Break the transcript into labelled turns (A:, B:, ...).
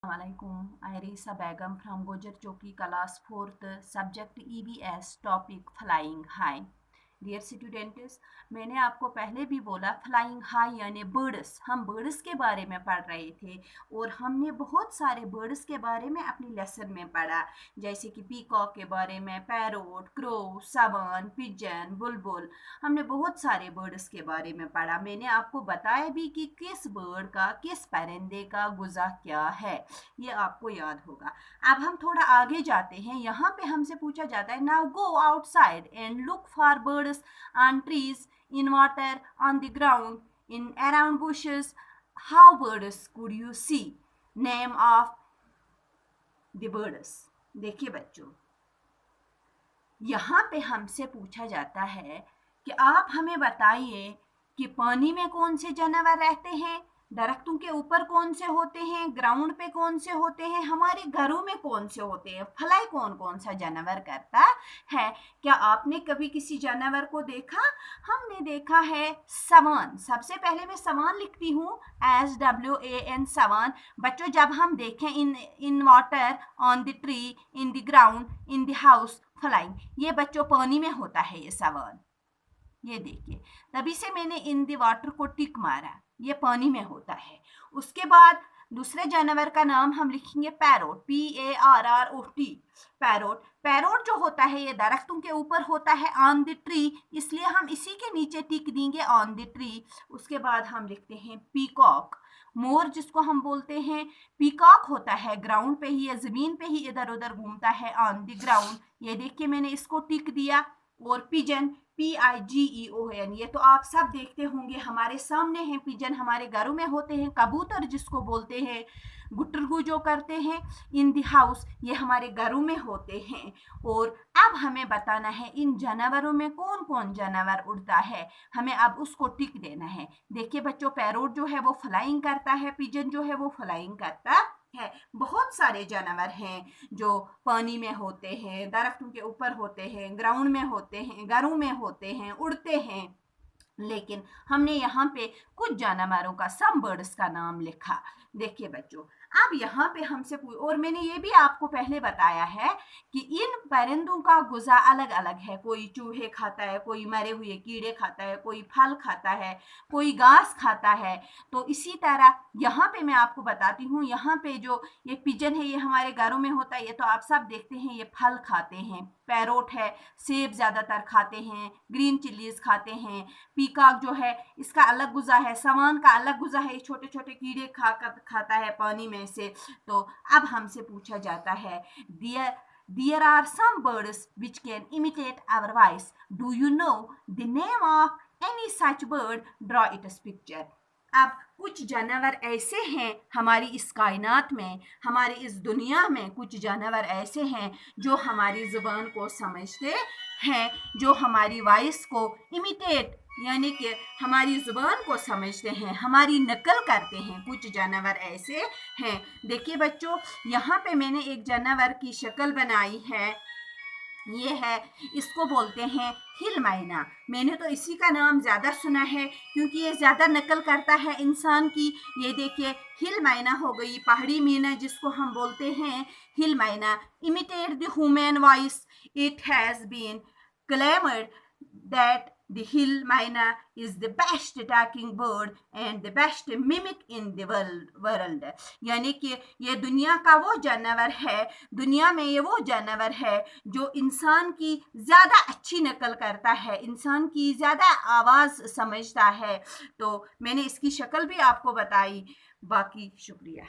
A: Assalamualaikum. I Risa Begum from Gojar Choki class 4th subject EVS topic flying high. Dear students, मैंने आपको पहले भी बोला flying high यानी बर्ड्स, हम बर्ड्स के बारे में पढ़ रहे थे और हमने बहुत सारे बर्ड्स के बारे में अपनी लेसन में पढ़ा, जैसे कि पीकॉक के बारे में, पैरोट, क्रो, सवन, पिजन, बुलबुल। हमने बहुत सारे बर्ड्स के बारे में पढ़ा। मैंने आपको बताया भी कि किस बर्ड का, किस परिंदे का गुज़ा क्या है, ये आपको याद होगा। अब हम थोड़ा आगे जाते हैं। यहाँ पे हमसे पूछा जाता है, now go outside and look for birds on trees, in water, on the ground, in around bushes. How birds could you see? Name of the birds. देखिए बच्चों, यहाँ पे हमसे पूछा जाता है कि आप हमें बताइए कि पानी में कौन से जानवर रहते हैं, दरख्तों के ऊपर कौन से होते हैं, ग्राउंड पे कौन से होते हैं, हमारे घरों में कौन से होते हैं, फ्लाई कौन कौन सा जानवर करता है। क्या आपने कभी किसी जानवर को देखा? हमने देखा है सवान। सबसे पहले मैं सवान लिखती हूँ SWAN, सवान। बच्चों, जब हम देखें in water, on the tree, in the ground, in the house, flying, ये बच्चों पानी में होता है ये सवान। ये देखिए, तभी से मैंने इन द वाटर को टिक मारा, ये पानी में होता है। उसके बाद दूसरे जानवर का नाम हम लिखेंगे पैरोट, PARROT, पैरोट। पैरोट जो होता है ये दरख्तों के ऊपर होता है, ऑन द ट्री, इसलिए हम इसी के नीचे टिक देंगे ऑन द ट्री। उसके बाद हम लिखते हैं पीकॉक, मोर जिसको हम बोलते हैं। पीकॉक होता है ग्राउंड पे ही या जमीन पे ही इधर उधर घूमता है, ऑन द ग्राउंड। ये देखिए मैंने इसको टिक दिया। और पिजन, PIGEON, ये तो आप सब देखते होंगे, हमारे सामने हैं पिजन, हमारे घरों में होते हैं। कबूतर जिसको बोलते हैं, गुटरगू जो करते हैं, इन द हाउस, ये हमारे घरों में होते हैं। और अब हमें बताना है इन जानवरों में कौन कौन जानवर उड़ता है, हमें अब उसको टिक देना है। देखिए बच्चों, पैरोट जो है वो फ्लाइंग करता है, पिजन जो है वो फ्लाइंग करता है। बहुत सारे जानवर हैं जो पानी में होते हैं, दरख्तों के ऊपर होते हैं, ग्राउंड में होते हैं, घरों में होते हैं, उड़ते हैं। लेकिन हमने यहाँ पे कुछ जानवरों का, सम बर्ड्स का नाम लिखा। देखिए बच्चों, अब यहाँ पे हमसे और मैंने ये भी आपको पहले बताया है कि इन परिंदों का गुज़ा अलग अलग है। कोई चूहे खाता है, कोई मरे हुए कीड़े खाता है, कोई फल खाता है, कोई घास खाता है। तो इसी तरह यहाँ पे मैं आपको बताती हूँ, यहाँ पे जो ये पिजन है ये हमारे घरों में होता है, ये तो आप सब देखते हैं, ये फल खाते हैं। पैरोट है, सेब ज़्यादातर खाते हैं, ग्रीन चिलीज खाते हैं। पीकॉक जो है इसका अलग गुज़ा है, सवान का अलग गुज़ा है, छोटे छोटे कीड़े खाता है पानी में से। तो अब हमसे पूछा जाता है, There are some birds which can imitate our voice. Do you know the name of any such bird? Draw its picture. अब कुछ जानवर ऐसे हैं हमारी इस कायनात में, हमारी इस दुनिया में कुछ जानवर ऐसे हैं जो हमारी ज़ुबान को समझते हैं, जो हमारी वॉइस को इमिटेट यानी कि हमारी ज़ुबान को समझते हैं, हमारी नकल करते हैं। कुछ जानवर ऐसे हैं। देखिए बच्चों, यहाँ पे मैंने एक जानवर की शक्ल बनाई है, ये है, इसको बोलते हैं हिल मैना। मैंने तो इसी का नाम ज़्यादा सुना है क्योंकि ये ज़्यादा नकल करता है इंसान की। ये देखिए, हिल मैना हो गई, पहाड़ी मीना जिसको हम बोलते हैं hill myna. Imitate the human voice, it has been claimed that the hill myna is the best talking bird and the best mimic in the world. यानी कि ये दुनिया का वो जानवर है, दुनिया में ये वो जानवर है जो इंसान की ज़्यादा अच्छी नकल करता है, इंसान की ज़्यादा आवाज़ समझता है। तो मैंने इसकी शक्ल भी आपको बताई। बाकी शुक्रिया।